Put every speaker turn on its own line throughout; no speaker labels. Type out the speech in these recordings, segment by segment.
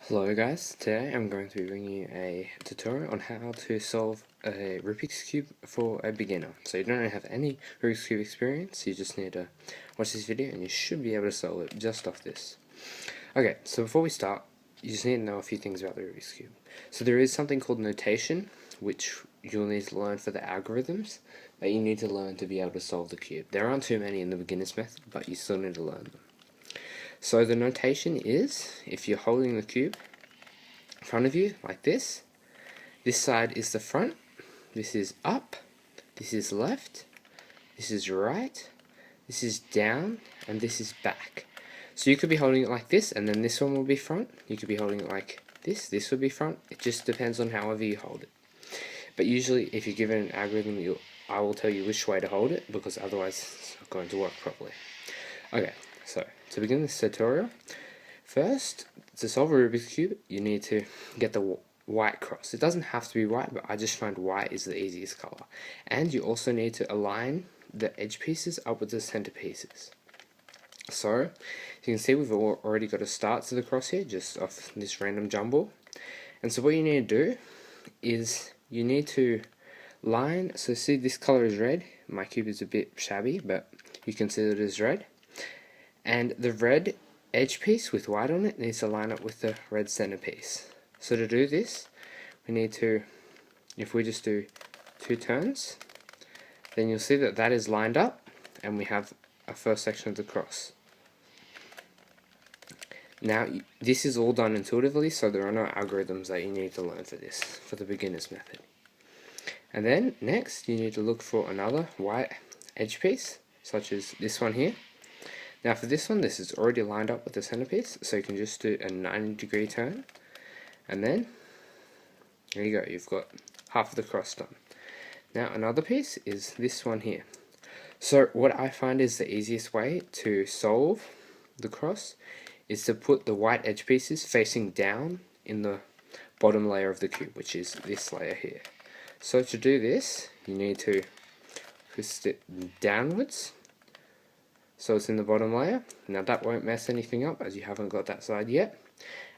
Hello guys, today I'm going to be bringing you a tutorial on how to solve a Rubik's Cube for a beginner. So you don't have any Rubik's Cube experience, you just need to watch this video and you should be able to solve it just off this. Okay, so before we start, you just need to know a few things about the Rubik's Cube. So there is something called notation, which you'll need to learn for the algorithms that you need to learn to be able to solve the cube. There aren't too many in the beginner's method, but you still need to learn them. So the notation is, if you're holding the cube in front of you like this side is the front, this is up, this is left, this is right, this is down, and this is back. So you could be holding it like this, and then this one will be front. You could be holding it like this would be front. It just depends on however you hold it. But usually if you're given an algorithm, I will tell you which way to hold it, because otherwise it's not going to work properly. Okay, so to begin this tutorial, first, to solve a Rubik's Cube, you need to get the white cross. It doesn't have to be white, but I just find white is the easiest color. And you also need to align the edge pieces up with the center pieces. So, you can see we've already got a start to the cross here, just off this random jumble. And so what you need to do is, you need to line, so see this color is red. My cube is a bit shabby, but you can see that it is red. And the red edge piece with white on it needs to line up with the red center piece. So to do this, we need to, if we just do 2 turns, then you'll see that that is lined up and we have a first section of the cross. Now this is all done intuitively, so there are no algorithms that you need to learn for this, for the beginner's method. And then next you need to look for another white edge piece, such as this one here. Now for this one, this is already lined up with the centerpiece, so you can just do a 90-degree turn, and then there you go, you've got half of the cross done. Now another piece is this one here. So what I find is the easiest way to solve the cross is to put the white edge pieces facing down in the bottom layer of the cube, which is this layer here. So to do this, you need to twist it downwards, so it's in the bottom layer. Now that won't mess anything up, as you haven't got that side yet.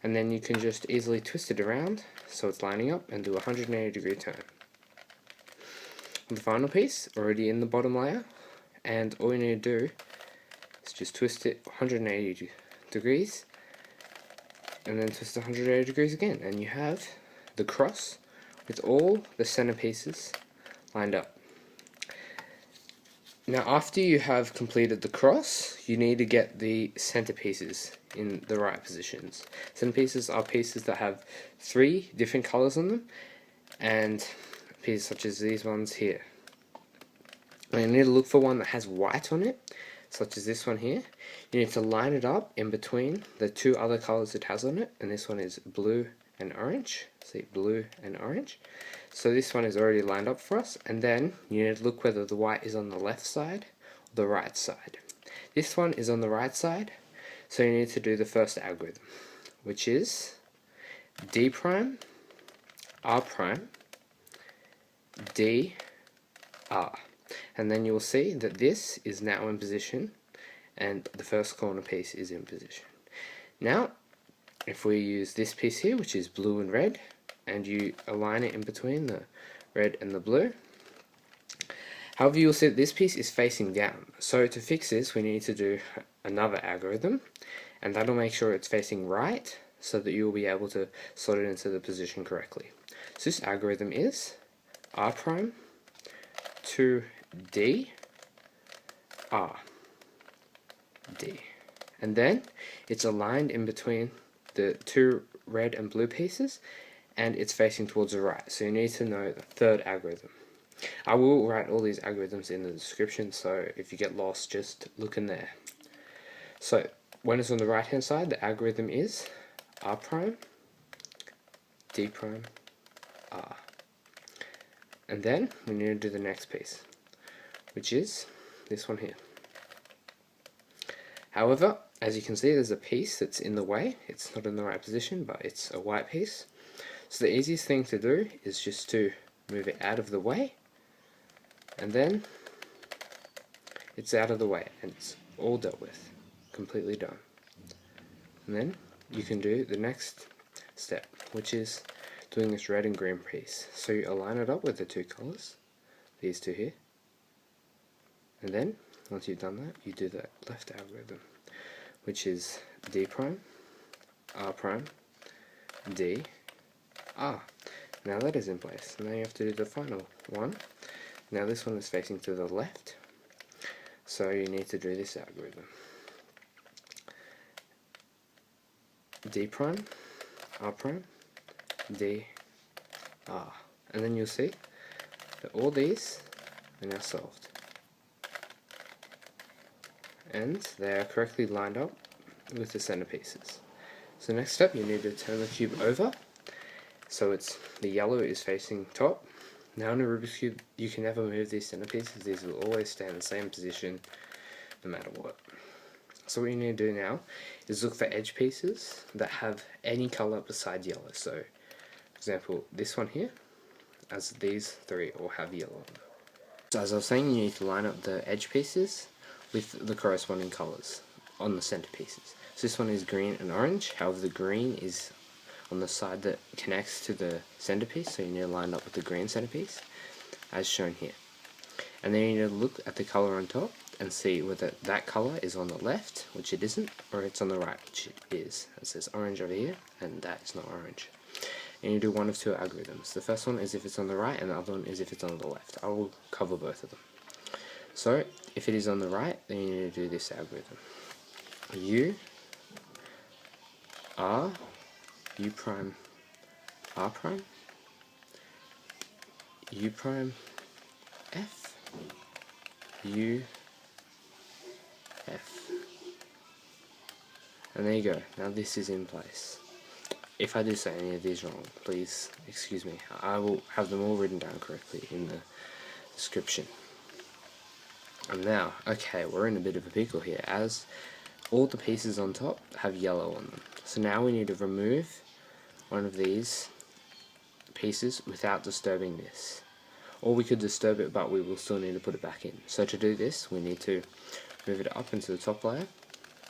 And then you can just easily twist it around so it's lining up and do a 180-degree turn. The final piece, already in the bottom layer, and all you need to do is just twist it 180 degrees and then twist it 180 degrees again, and you have the cross with all the center pieces lined up. Now after you have completed the cross, you need to get the center pieces in the right positions. Center pieces are pieces that have 3 different colors on them, and pieces such as these ones here. And you need to look for one that has white on it, such as this one here. You need to line it up in between the 2 other colors it has on it, and this one is blue and orange. See, blue and orange. So this one is already lined up for us, and then you need to look whether the white is on the left side or the right side. This one is on the right side, so you need to do the first algorithm, which is D prime, R prime, D, R. And then you will see that this is now in position and the first corner piece is in position. Now if we use this piece here, which is blue and red, and you align it in between the red and the blue, however you'll see that this piece is facing down. So to fix this, we need to do another algorithm, and that'll make sure it's facing right so that you'll be able to slot it into the position correctly. So this algorithm is R prime to D, R, D, and then it's aligned in between the 2 red and blue pieces, and it's facing towards the right. So you need to know the third algorithm. I will write all these algorithms in the description, so if you get lost, just look in there. So when it's on the right hand side, the algorithm is R prime, D prime, R. And then we need to do the next piece, which is this one here. However, as you can see, there's a piece that's in the way. It's not in the right position, but it's a white piece. So the easiest thing to do is just to move it out of the way, and then it's out of the way and it's all dealt with, completely done. And then you can do the next step, which is doing this red and green piece. So you align it up with the two colors, these two here, and then once you've done that, you do the left algorithm, which is D prime, R prime, D, R. Now that is in place. Now you have to do the final one. Now this one is facing to the left, so you need to do this algorithm. D prime, R prime, D, R. And then you'll see that all these are now solved. And they are correctly lined up with the centerpieces. So next step, you need to turn the cube over so the yellow is facing top. Now in a Rubik's Cube, you can never move these centerpieces. These will always stay in the same position no matter what. So what you need to do now is look for edge pieces that have any color besides yellow. So for example, this one here, as these three all have yellow on them. So as I was saying, you need to line up the edge pieces with the corresponding colors on the centerpieces. So this one is green and orange, however the green is on the side that connects to the centerpiece, so you need to line up with the green centerpiece, as shown here. And then you need to look at the color on top and see whether that color is on the left, which it isn't, or it's on the right, which it is. It says orange over here, and that is not orange. And you do one of two algorithms. The first one is if it's on the right, and the other one is if it's on the left. I will cover both of them. So, if it is on the right, then you need to do this algorithm. U, R, U prime, R prime, U prime, F, U, F. And there you go. Now this is in place. If I do say any of these wrong, please excuse me. I will have them all written down correctly in the description. And now, okay, we're in a bit of a pickle here, as all the pieces on top have yellow on them. So now we need to remove one of these pieces without disturbing this. Or we could disturb it, but we will still need to put it back in. So to do this, we need to move it up into the top layer,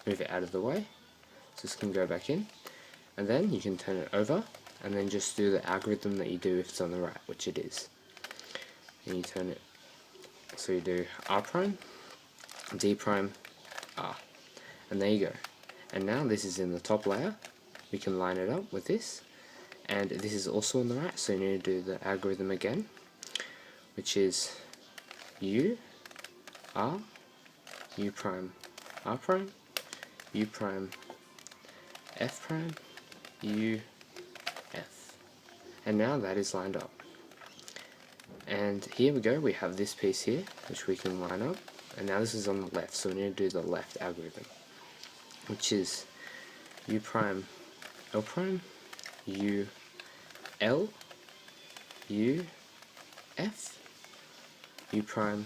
move it out of the way, so this can go back in, and then you can turn it over, and then just do the algorithm that you do if it's on the right, which it is. And you turn it, so you do R prime, D prime, R. And there you go. And now this is in the top layer. We can line it up with this. And this is also on the right, so you need to do the algorithm again, which is U, R, U prime, R prime, U prime, F prime, U, F. And now that is lined up. And here we go, we have this piece here, which we can line up. And now this is on the left, so we need to do the left algorithm, which is U prime, L prime, U, L, U, F, U prime,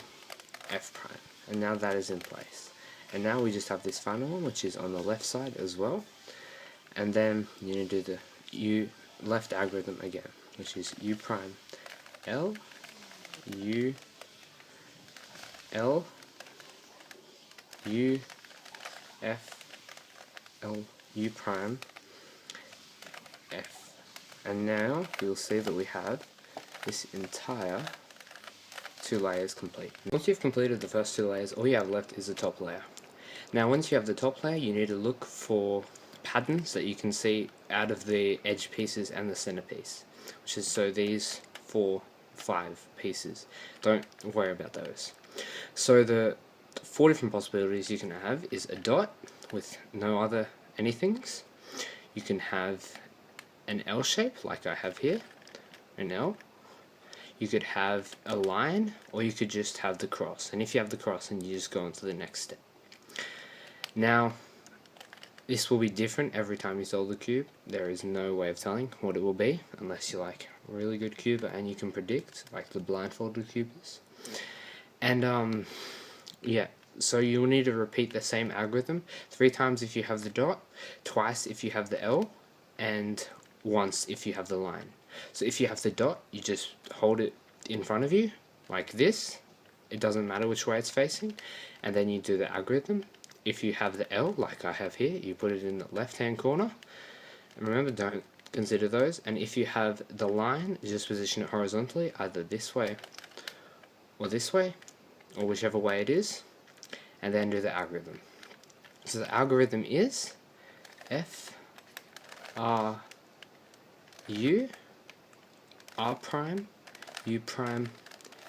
F prime. And now that is in place. And now we just have this final one, which is on the left side as well. And then you need to do the U left algorithm again, which is U prime, L, U, L, U, F, L, U prime, F. And now you'll see that we have this entire two layers complete. Once you've completed the first two layers, all you have left is the top layer. Now once you have the top layer, you need to look for patterns that you can see out of the edge pieces and the centerpiece, which is so these 4, 5 pieces. Don't worry about those. So the 4 different possibilities you can have is a dot with no other anythings. You can have an L shape like I have here, an L. You could have a line, or you could just have the cross. And if you have the cross, then you just go on to the next step. Now, this will be different every time you solve the cube. There is no way of telling what it will be, unless you're like a really good cuber and you can predict, like the blindfolded cubers. And yeah, so you'll need to repeat the same algorithm 3 times if you have the dot, twice if you have the L, and once if you have the line. So if you have the dot, you just hold it in front of you, like this. It doesn't matter which way it's facing, and then you do the algorithm. If you have the L, like I have here, you put it in the left-hand corner. And remember, don't consider those, and if you have the line, just position it horizontally, either this way, or whichever way it is, and then do the algorithm. So the algorithm is F R U R prime U prime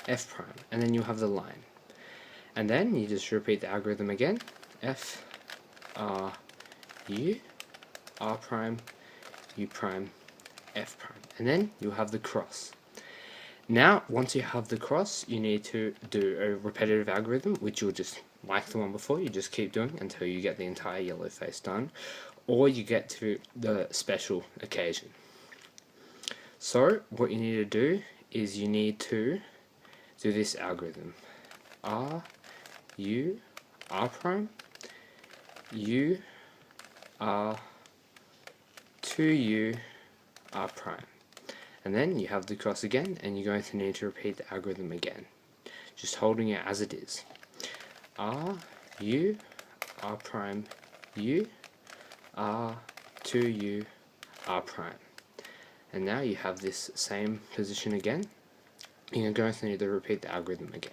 F prime, and then you'll have the line. And then you just repeat the algorithm again, F R U R prime U prime F prime, and then you'll have the cross. Now once you have the cross, you need to do a repetitive algorithm, which you'll just, like the one before, you just keep doing until you get the entire yellow face done, or you get to the special occasion. So what you need to do is you need to do this algorithm, R U R prime U R 2U R prime, and then you have the cross again, and you're going to need to repeat the algorithm again, just holding it as it is, R U R prime U R 2U R prime. And now you have this same position again. You're going to need to repeat the algorithm again.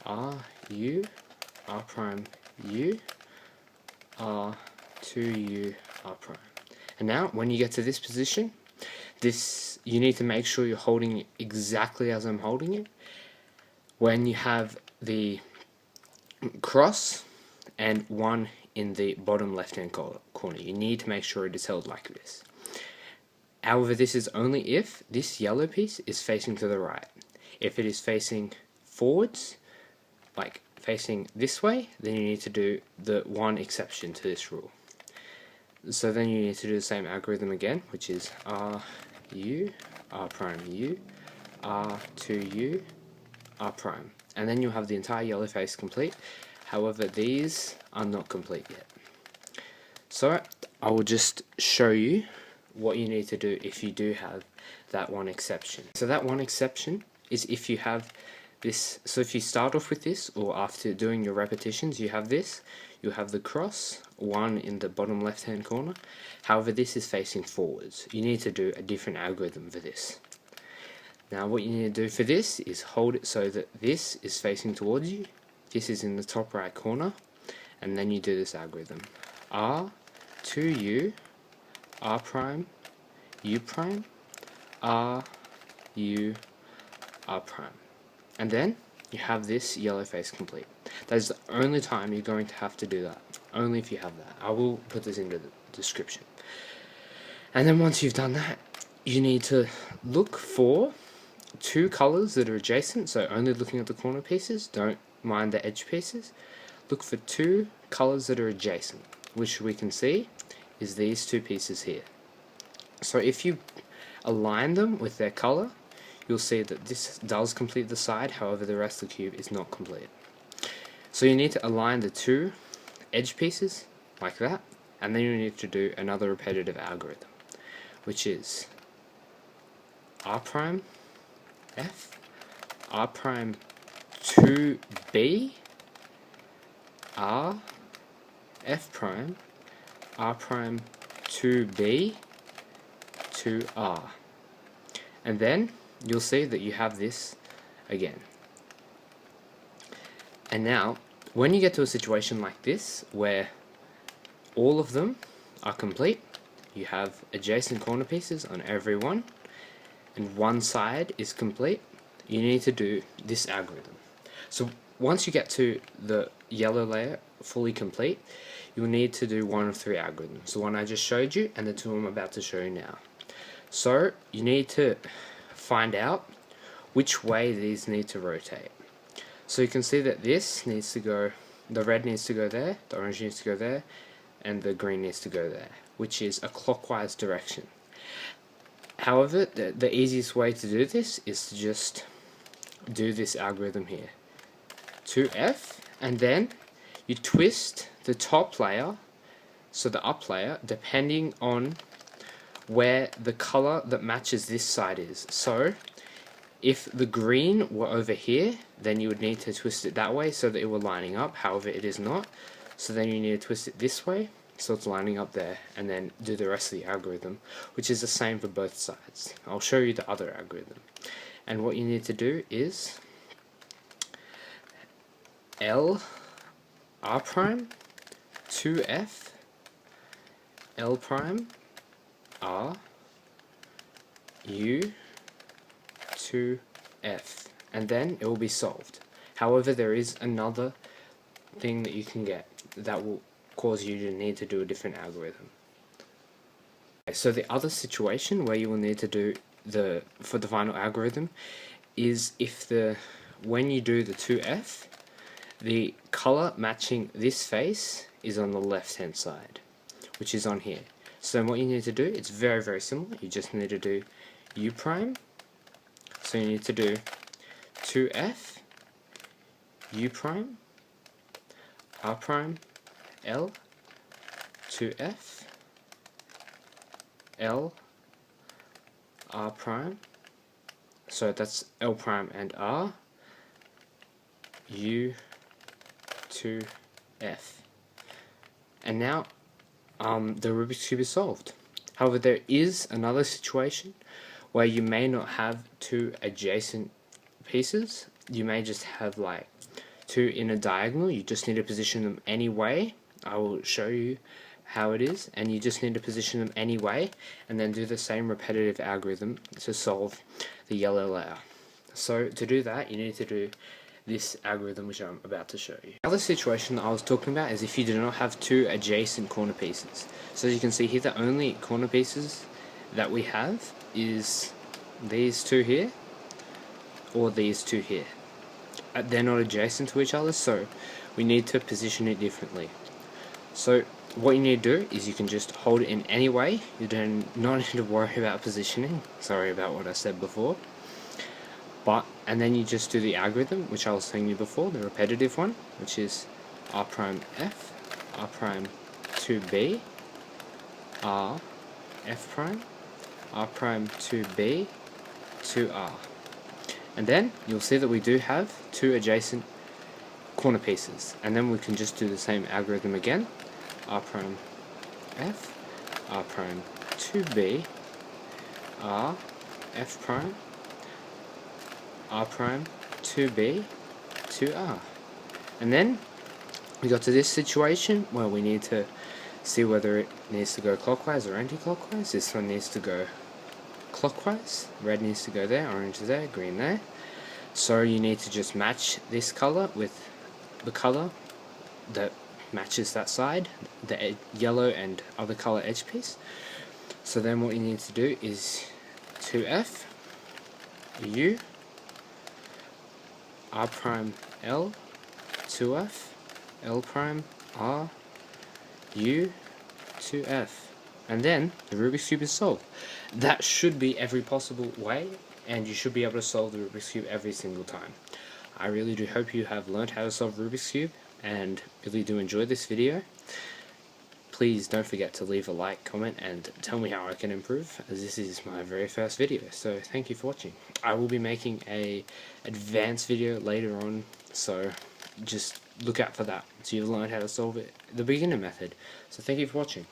R U R prime U R 2U R prime. And now when you get to this position, you need to make sure you're holding it exactly as I'm holding it. When you have the cross and one in the bottom left hand corner, you need to make sure it is held like this. However, this is only if this yellow piece is facing to the right. If it is facing forwards, like facing this way, then you need to do the one exception to this rule. So then you need to do the same algorithm again, which is R U R prime U R 2U R prime, and then you'll have the entire yellow face complete. However, these are not complete yet. So I will just show you what you need to do if you do have that one exception. So that one exception is if you have this, so if you start off with this, or after doing your repetitions you have this, you'll have the cross, one in the bottom left hand corner. However, this is facing forwards. You need to do a different algorithm for this. Now what you need to do for this is hold it so that this is facing towards you, this is in the top right corner, and then you do this algorithm. R 2U R prime U prime R U R prime, and then you have this yellow face complete. That is the only time you're going to have to do that, only if you have that. I will put this into the description. And then once you've done that, you need to look for two colors that are adjacent, so only looking at the corner pieces, don't mind the edge pieces. Look for two colors that are adjacent, which we can see is these two pieces here. So if you align them with their color, you'll see that this does complete the side, however the rest of the cube is not complete. So you need to align the two edge pieces like that, and then you need to do another repetitive algorithm, which is R prime F, R prime 2B, R, F prime, R prime 2B, 2R. And then you'll see that you have this again. And now, when you get to a situation like this, where all of them are complete, you have adjacent corner pieces on every one, and one side is complete, you need to do this algorithm. So once you get to the yellow layer fully complete, you'll need to do one of three algorithms. The one I just showed you, and the two I'm about to show you now. So you need to find out which way these need to rotate. So you can see that this needs to go, the red needs to go there, the orange needs to go there, and the green needs to go there, which is a clockwise direction. However, the easiest way to do this is to just do this algorithm here. 2F, and then you twist the top layer, so the up layer, depending on where the color that matches this side is. So if the green were over here, then you would need to twist it that way so that it were lining up. However, it is not, so then you need to twist it this way so it's lining up there, and then do the rest of the algorithm, which is the same for both sides. I'll show you the other algorithm. And what you need to do is L R prime 2F L prime R U 2F, and then it will be solved. However, there is another thing that you can get that will cause you to need to do a different algorithm. Okay, so the other situation where you will need to do for the final algorithm is if when you do the 2F, the color matching this face is on the left hand side, which is on here. So what you need to do, it's very similar. You just need to do U prime. So you need to do 2F U prime R prime L 2F L R prime, so that's L prime and R U 2F, and now the Rubik's Cube is solved. However, there is another situation where you may not have two adjacent pieces. You may just have like two in a diagonal. You just need to position them any way. I will show you how it is, and you just need to position them any way and then do the same repetitive algorithm to solve the yellow layer. So to do that, you need to do this algorithm which I'm about to show you. The other situation that I was talking about is if you do not have two adjacent corner pieces. So as you can see here, the only corner pieces that we have is these two here or these two here. They're not adjacent to each other, so we need to position it differently. So what you need to do is you can just hold it in any way. You do not need to worry about positioning. Sorry about what I said before. And then you just do the algorithm, which I was telling you before, the repetitive one, which is R prime F, R prime 2B, R, F prime, R prime 2B, 2R. And then you'll see that we do have two adjacent corner pieces, and then we can just do the same algorithm again. R prime F, R prime 2B, R, F prime, R prime 2B, 2R. And then we got to this situation where we need to see whether it needs to go clockwise or anti-clockwise. This one needs to go clockwise. Red needs to go there, orange there, green there. So you need to just match this color with the color that matches that side, the yellow and other color edge piece. So then what you need to do is 2F U R prime L 2F L prime R U 2F, and then the Rubik's Cube is solved. That should be every possible way, and you should be able to solve the Rubik's Cube every single time. I really do hope you have learned how to solve Rubik's Cube and really do enjoy this video. Please don't forget to leave a like, comment, and tell me how I can improve, as this is my very first video. So thank you for watching. I will be making a advanced video later on, so just look out for that, so you'll learn how to solve it the beginner method. So thank you for watching.